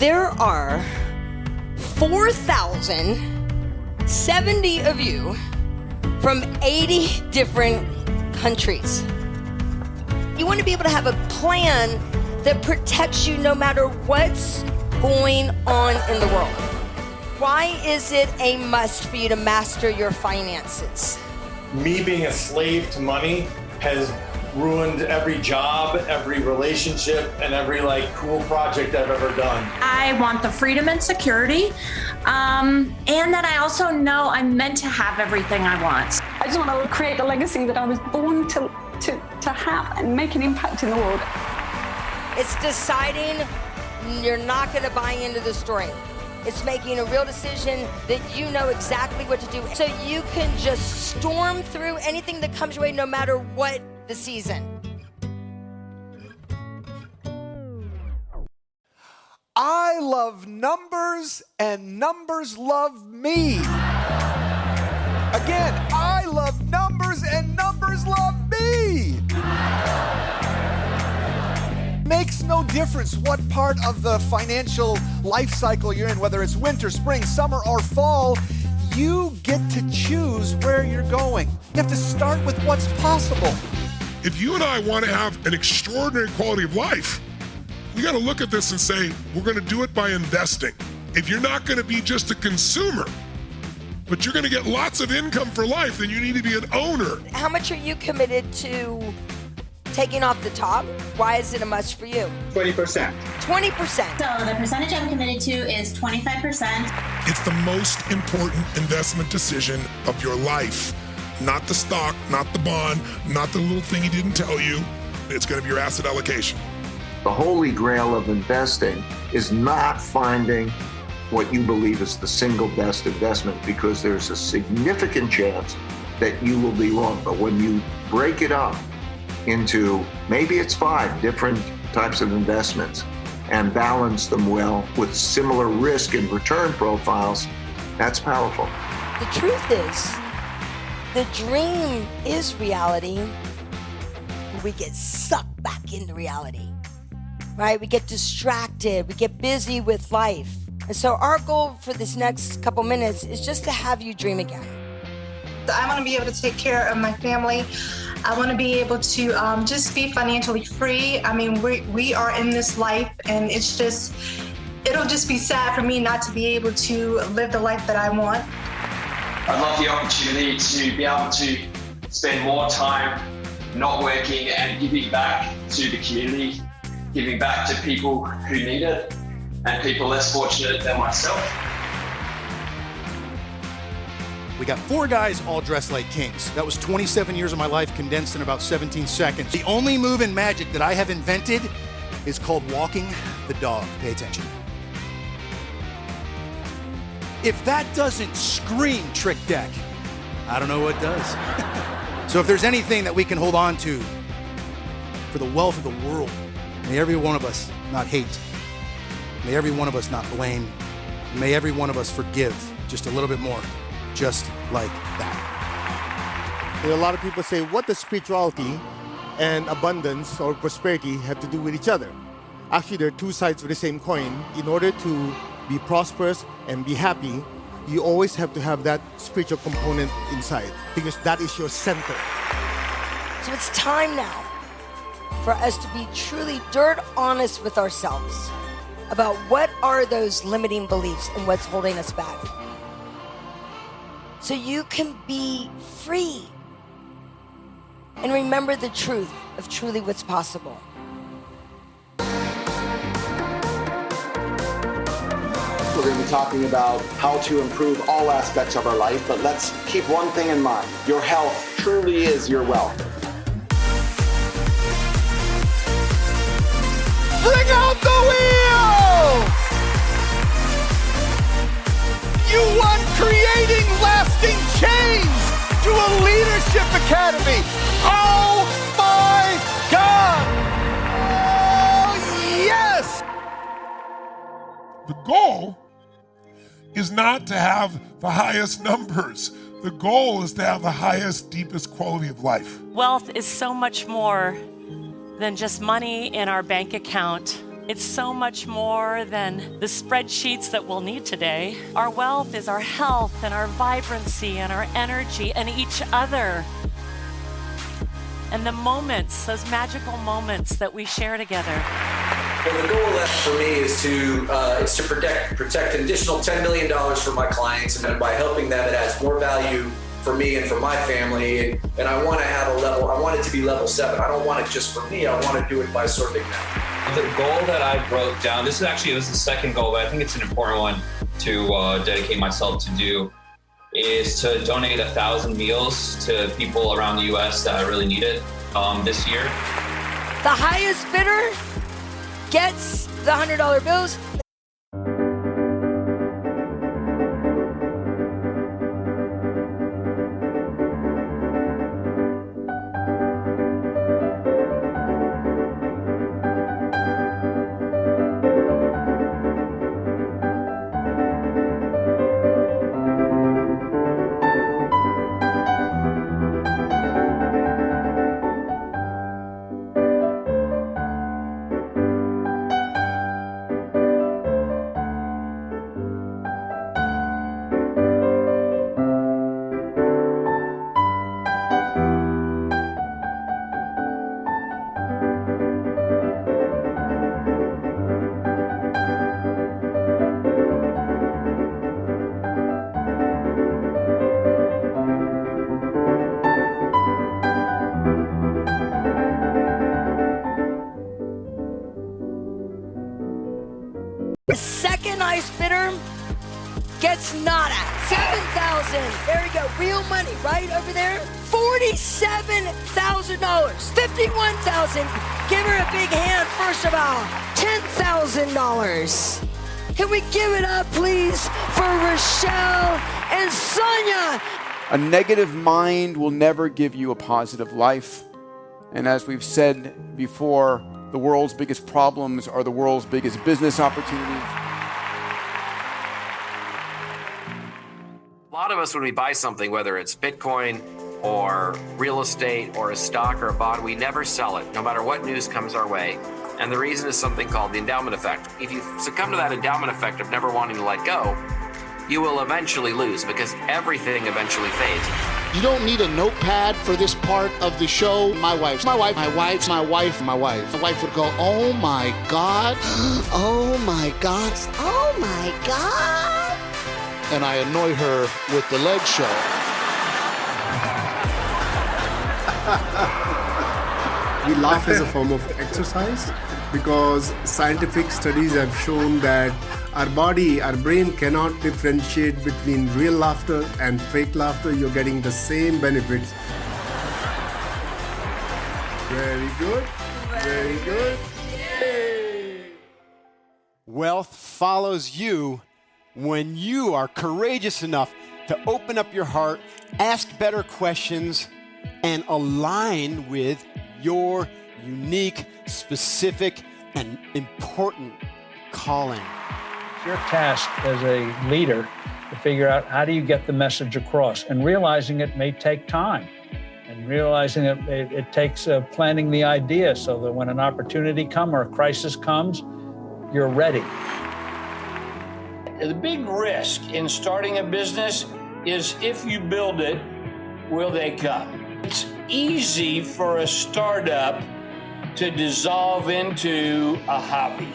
There are 4,070 of you from 80 different countries. You want to be able to have a plan that protects you no matter what's going on in the world. Why is it a must for you to master your finances? Me being a slave to money has ruined every job, every relationship, and every cool project I've ever done. I want the freedom and security, and that I also know I'm meant to have everything I want. I just want to create the legacy that I was born to have and make an impact in the world. It's deciding you're not going to buy into the story. It's making a real decision that you know exactly what to do, so you can just storm through anything that comes your way, no matter what the season. I love numbers and numbers love me. Again, I love numbers and numbers love me. Makes no difference what part of the financial life cycle you're in, whether it's winter, spring, summer, or fall, you get to choose where you're going. You have to start with what's possible. If you and I want to have an extraordinary quality of life, we got to look at this and say, we're going to do it by investing. If you're not going to be just a consumer, but you're going to get lots of income for life, then you need to be an owner. How much are you committed to taking off the top? Why is it a must for you? 20%. 20%. So the percentage I'm committed to is 25%. It's the most important investment decision of your life. Not the stock, not the bond, not the little thing he didn't tell you. It's going to be your asset allocation. The holy grail of investing is not finding what you believe is the single best investment, because there's a significant chance that you will be wrong. But when you break it up into maybe it's 5 different types of investments and balance them well with similar risk and return profiles, that's powerful. The truth is, the dream is reality. We get sucked back into reality, right? We get distracted, we get busy with life. And so our goal for this next couple minutes is just to have you dream again. I want to be able to take care of my family. I want to be able to just be financially free. I mean, we are in this life, and it'll just be sad for me not to be able to live the life that I want. I'd love the opportunity to be able to spend more time not working and giving back to the community, giving back to people who need it and people less fortunate than myself. We got 4 guys all dressed like kings. That was 27 years of my life condensed in about 17 seconds. The only move in magic that I have invented is called walking the dog. Pay attention. If that doesn't scream trick deck, I don't know what does. So if there's anything that we can hold on to for the wealth of the world, may every one of us not hate. May every one of us not blame. May every one of us forgive just a little bit more, just like that. A lot of people say, what does spirituality and abundance or prosperity have to do with each other? Actually, they're 2 sides of the same coin. In order to be prosperous and be happy, you always have to have that spiritual component inside, because that is your center. So it's time now for us to be truly dirt honest with ourselves about what are those limiting beliefs and what's holding us back, so you can be free and remember the truth of truly what's possible. We're going to be talking about how to improve all aspects of our life, but let's keep one thing in mind. Your health truly is your wealth. Bring out the wheel! You want creating lasting change to a leadership academy. Oh my God! Oh yes! The goal is not to have the highest numbers. The goal is to have the highest, deepest quality of life. Wealth is so much more than just money in our bank account It's so much more than the spreadsheets that we'll need today. Our wealth is our health and our vibrancy and our energy and each other. And the moments, those magical moments that we share together. Well, the goal left for me is to protect an additional $10 million for my clients, and by helping them, it adds more value for me and for my family. And I want to have I want it to be level 7. I don't want it just for me. I want to do it by serving them. The goal that I wrote down, this is the second goal, but I think it's an important one to dedicate myself to do, is to donate 1,000 meals to people around the U.S. that really need it this year. The highest bidder gets the $100 bills. The second highest bidder gets nada. 7,000. There you go. Real money right over there. $47,000. 51,000. Give her a big hand first of all. $10,000. Can we give it up, please, for Rochelle and Sonia? A negative mind will never give you a positive life. And as we've said before, the world's biggest problems are the world's biggest business opportunities. A lot of us, when we buy something, whether it's Bitcoin or real estate or a stock or a bond, we never sell it, no matter what news comes our way. And the reason is something called the endowment effect. If you succumb to that endowment effect of never wanting to let go, you will eventually lose, because everything eventually fades. You don't need a notepad for this part of the show. My wife would go, oh my God, oh my God, oh my God. And I annoy her with the leg show. We laugh as a form of exercise because scientific studies have shown that our body, our brain cannot differentiate between real laughter and fake laughter. You're getting the same benefits. Very good. Very good. Yay. Wealth follows you when you are courageous enough to open up your heart, ask better questions, and align with your unique, specific, and important calling. Your task as a leader to figure out how do you get the message across, and realizing it may take time, and realizing it takes planning the idea so that when an opportunity comes or a crisis comes, you're ready. The big risk in starting a business is, if you build it, will they come? It's easy for a startup to dissolve into a hobby.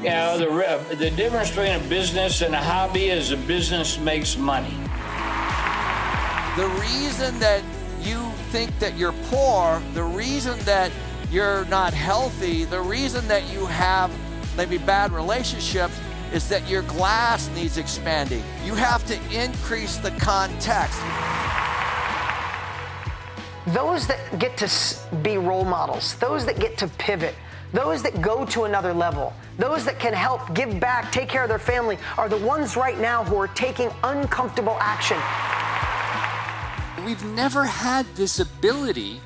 You know, the difference between a business and a hobby is a business makes money. The reason that you think that you're poor, the reason that you're not healthy, the reason that you have maybe bad relationships is that your glass needs expanding. You have to increase the context. Those that get to be role models, those that get to pivot, those that go to another level, those that can help give back, take care of their family, are the ones right now who are taking uncomfortable action. We've never had this ability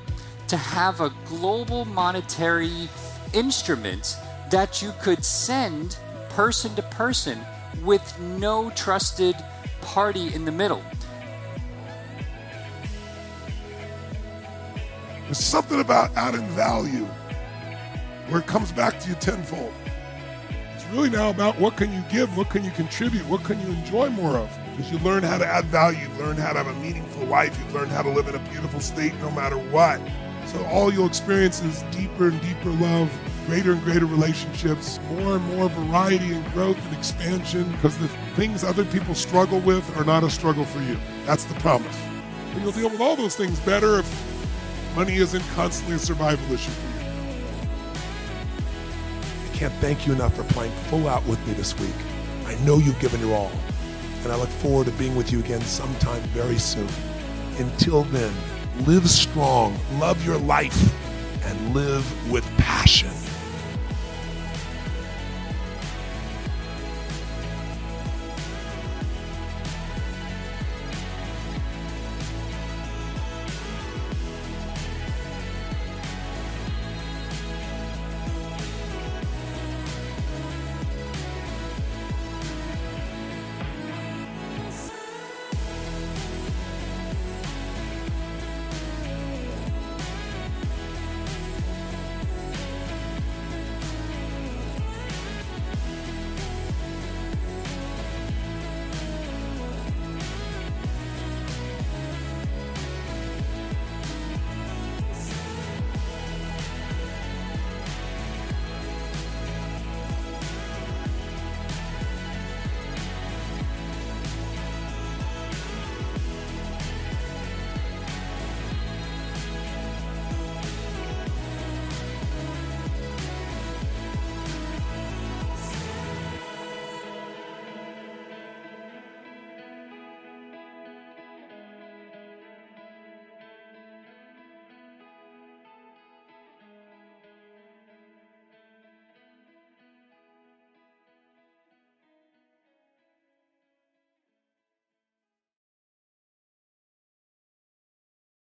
to have a global monetary instrument that you could send person to person with no trusted party in the middle. There's something about adding value where it comes back to you tenfold. really now about what can you give, what can you contribute, what can you enjoy more of. Because you learn how to add value, you learn how to have a meaningful life, you learn how to live in a beautiful state no matter what. So all you'll experience is deeper and deeper love, greater and greater relationships, more and more variety and growth and expansion, because the things other people struggle with are not a struggle for you. That's the promise. And you'll deal with all those things better if money isn't constantly a survival issue for you. I can't thank you enough for playing full out with me this week. I know you've given your all, and I look forward to being with you again sometime very soon. Until then, live strong, love your life, and live with passion.